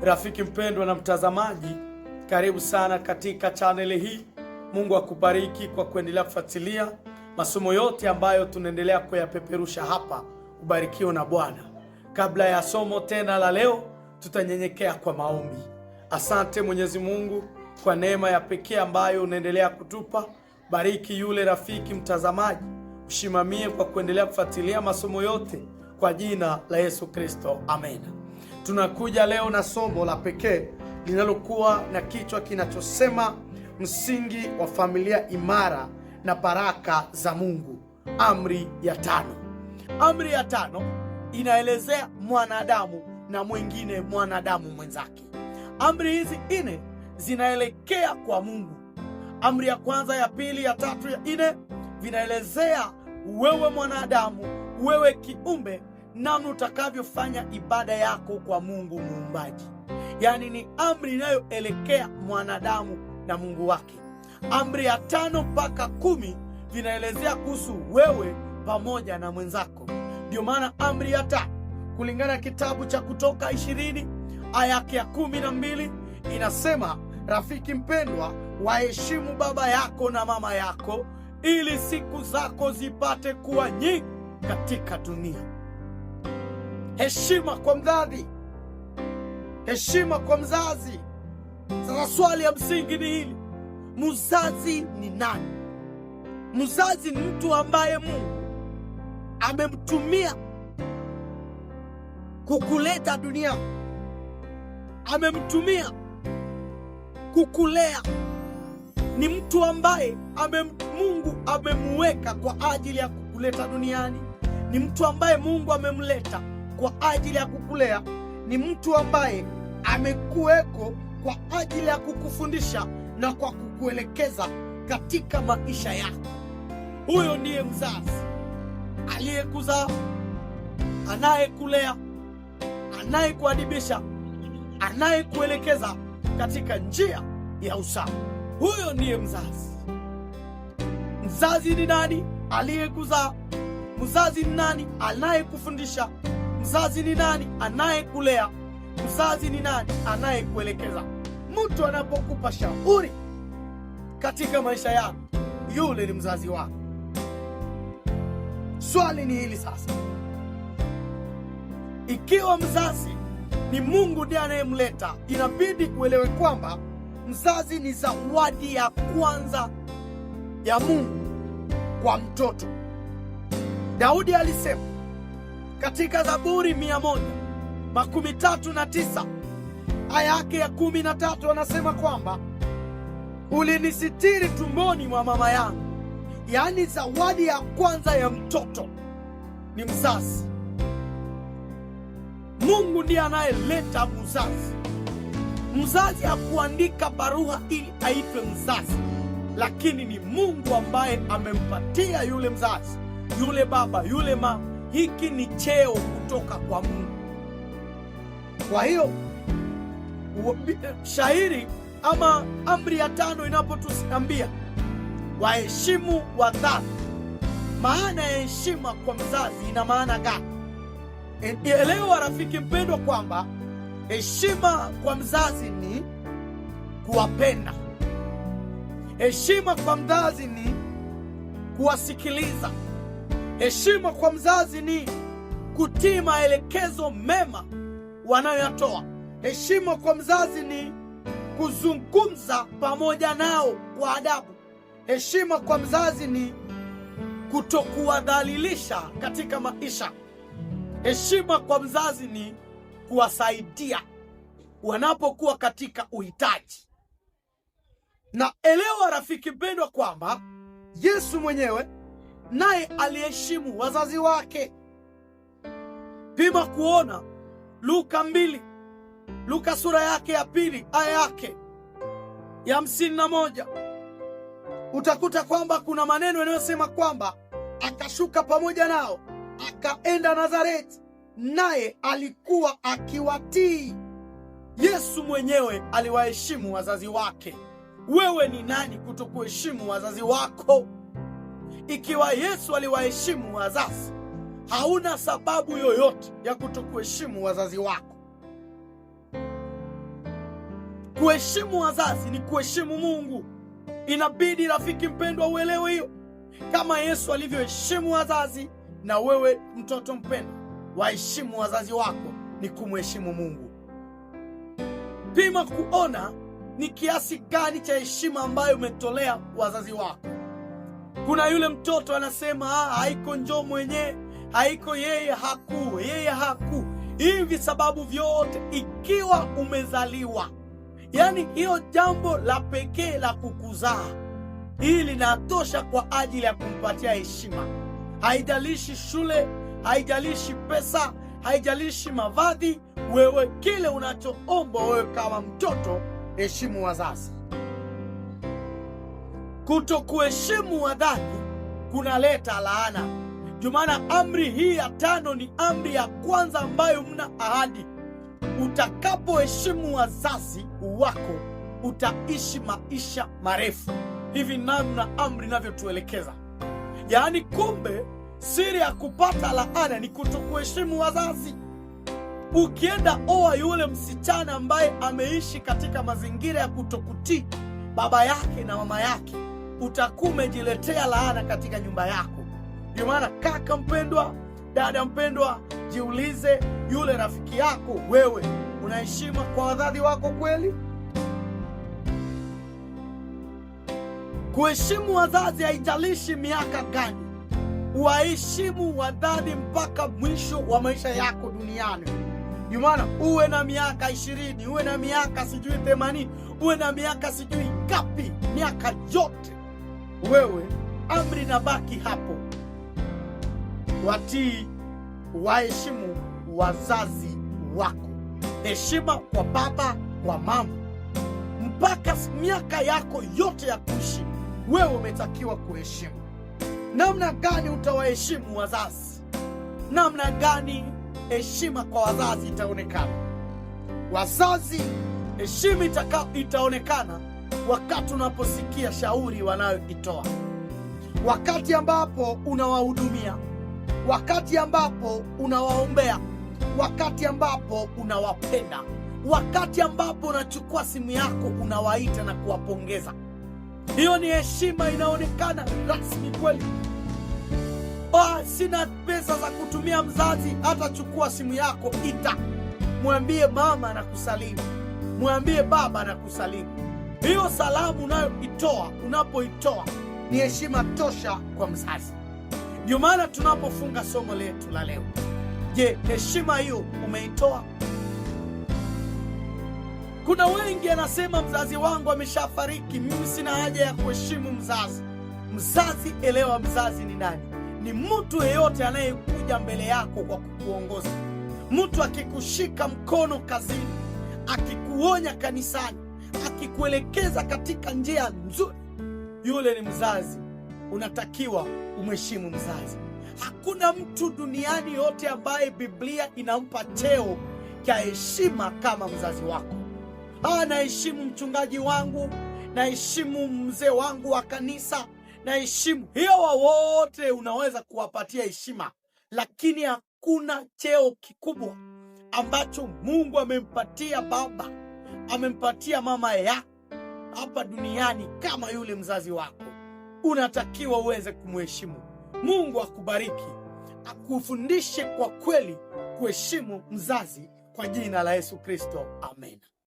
Rafiki mpendwa na mtazamaji, karibu sana katika chaneli hii. Mungu akubariki kwa kuendelea kufuatilia masomo yote ambayo tunaendelea kuyapeperusha hapa. Ubarikiwe na Bwana. Kabla ya somo tena la leo, tutanyenyekea kwa maombi. Asante Mwenyezi Mungu kwa neema ya pekee ambayo unaendelea kutupa. Bariki yule rafiki mtazamaji, ushimamie kwa kuendelea kufuatilia masomo yote kwa jina la Yesu Kristo, amen. Tunakuja leo na somo la pekee linalokuwa na kichwa kinachosema msingi wa familia imara na baraka za Mungu. Amri ya 5. Amri ya 5 inaelezea mwanadamu na mwingine mwanadamu mwenzake. Amri hizi 4 zinaelekea kwa Mungu. Amri ya kwanza, ya pili, ya tatu, ya 4 vinaelezea wewe mwanadamu, wewe kiumbe, namna utakavyofanya ibada yako kwa Mungu muumbaji. Yaani ni amri inayoelekea mwanadamu na Mungu wake. Amri ya 5 mpaka 10 vinaelezea kuhusu wewe pamoja na mwenzako. Ndio maana amri ya 5 kulingana na kitabu cha Kutoka 20 aya yake ya 12 inasema, rafiki mpendwa, waheshimu baba yako na mama yako ili siku zako zipate kuwa nyingi katika dunia. Heshima kwa mzazi, heshima kwa mzazi. Sasa swali ya msingi ni hili: mzazi ni nani? Mzazi ni mtu ambaye Mungu amemtumia kukuleta dunia, amemtumia kukulea. Ni mtu ambaye Mungu amemuweka kwa ajili ya kukuleta duniani. Ni mtu ambaye Mungu amemleta kwa ajili ya kukulea. Ni mtu ambaye amekuweko kwa ajili ya kukufundisha na kwa kukuelekeza katika maisha yako. Huyo ndiye mzazi aliyekuzaa, anayekulea, anayekuadibisha, anayekuelekeza katika njia ya usawa. Huyo ndiye mzazi. Mzazi ni nani? Aliyekuzaa. Mzazi ni nani? Anayekufundisha. Mzazi ni nani? Anayekulea. Mzazi ni nani? Anayekuelekeza. Mtu anapokupa shauri katika maisha yako, yule ni mzazi wako. Swali ni hili sasa: ikiwa mzazi ni Mungu ndiye anayemleta, inabidi uelewe kwamba mzazi ni zawadi ya kwanza ya Mungu kwa mtoto. Daudi alisema katika Zaburi 139 aya yake ya 13, anasema kwamba ulinisitiri tumboni mwa mama yangu. Yaani zawadi ya kwanza ya mtoto ni mzazi. Mungu ndiye anayeleta mzazi. Mzazi hakuandika barua ili aitwe mzazi, lakini ni Mungu ambaye amempatia yule mzazi, yule baba, yule mama. Hiki ni cheo kutoka kwa Mungu. Kwa hiyo shairi ama amri ya 5 inapotuambia waheshimu wazazi, maana ya heshima kwa mzazi ina maana gani? Elewa rafiki mpendwa kwamba heshima kwa mzazi ni kuwapenda. Heshima kwa mzazi ni kuwasikiliza. Heshima kwa mzazi ni kutii maelekezo mema wanayoyatoa. Heshima kwa mzazi ni kuzungumza pamoja nao kwa adabu. Heshima kwa mzazi ni kutokuwadhalilisha katika maisha. Heshima kwa mzazi ni kuwasaidia wanapokuwa katika uhitaji. Na elewa rafiki mpendwa kwamba Yesu mwenyewe naye aliheshimu wazazi wake. Pima kuona Luka sura yake ya 2 aya yake ya 51. Utakuta kwamba kuna maneno yanayosema kwamba akashuka pamoja nao akaenda Nazareti, naye alikuwa akiwatii. Yesu mwenyewe aliwaheshimu wazazi wake. Wewe ni nani kutokuheshimu wazazi wako? Ikiwa Yesu aliwaheshimu wazazi, hauna sababu yoyote ya kutokuheshimu wazazi wako. Kuheshimu wazazi ni kuheshimu Mungu. Inabidi rafiki mpendwa uelewe hiyo. Kama Yesu alivyoheshimu wazazi, na wewe mtoto mpendwa, waheshimu wazazi wako, ni kumheshimu Mungu. Pima kuona ni kiasi gani cha heshima ambayo umetolea wazazi wako. Kuna yule mtoto anasema haiko njoo mwenyewe, haiko yeye haku. Hivi sababu vyote ikiwa umezaliwa, yaani hiyo jambo la pekee la kukuzaa, hili linatosha kwa ajili ya kumpatia heshima. Haijalishi shule, haijalishi pesa, haijalishi mavazi. Wewe kile unachoomba wewe kama mtoto, heshimu wazazi. Kutokuheshimu wazazi kunaleta laana. Ndio maana amri hii ya 5 ni amri ya kwanza ambayo mna ahadi. Utakapoheshimu wazazi wako utaishi maisha marefu. Hivi namna amri inavyotuelekeza. Yaani kumbe siri ya kupata laana ni kutokuheshimu wazazi. Ukienda oa yule msichana ambaye ameishi katika mazingira ya kutokutii baba yake na mama yake, utakuwa umejiletea laana katika nyumba yako. Ndio maana kaka mpendwa, dada mpendwa, jiulize, yule rafiki yako, wewe unaheshima kwa wazazi wako kweli? Kuheshimu wazazi haijalishi miaka gani. Waheshimu wazazi mpaka mwisho wa maisha yako duniani. Ndio maana uwe na miaka 20, uwe na miaka sijui 80, uwe na miaka sijui ngapi, miaka yote wewe, amri na baki hapo. Watii, waheshimu wazazi wako. Heshima kwa baba, kwa mama. Mpaka miaka yako yote ya kuishi, wewe umetakiwa kuheshimu. Namna gani utawaheshimu wazazi? Namna gani heshima kwa wazazi itaonekana? Wazazi, heshima itaonekana wakati unaposikia shauri wanayoitoa, wakati ambapo unawahudumia, wakati ambapo unawaombea, wakati ambapo unawapenda, wakati ambapo unachukua simu yako unawaita na kuwapongeza. Hiyo ni heshima inaonekana rasmi kweli. Sina pesa za kutumia mzazi, hata chukua simu yako, ita, mwambie mama na kusalimu, mwambie baba na kusalimu. Hiyo salamu unayoitoa, unapoitoa, ni heshima tosha kwa mzazi. Ndio maana tunapofunga somo letu la leo, je, heshima hiyo umeitoa? Kuna wengi anasema mzazi wangu ameshafariki, mimi sina haja ya kuheshimu mzazi. Mzazi, elewa mzazi ni nani? Ni mtu yeyote anayekuja mbele yako kwa kukuongoza. Mtu akikushika mkono kazini, akikuonya kanisani, akikuelekeza katika njia nzuri, yule ni mzazi. Unatakiwa umheshimu mzazi. Hakuna mtu duniani yote ambaye Biblia inampa cheo cha heshima kama mzazi wako. Naheshimu mchungaji wangu, naheshimu mzee wangu wa kanisa, naheshimu. Hiyo wote unaweza kuwapatia heshima, lakini hakuna cheo kikubwa ambacho Mungu amempatia baba, amempatia mama yako hapa duniani kama yule mzazi wako. Unatakiwa uweze kumheshimu. Mungu akubariki, akufundishe kwa kweli kuheshimu mzazi, kwa jina la Yesu Kristo, amen.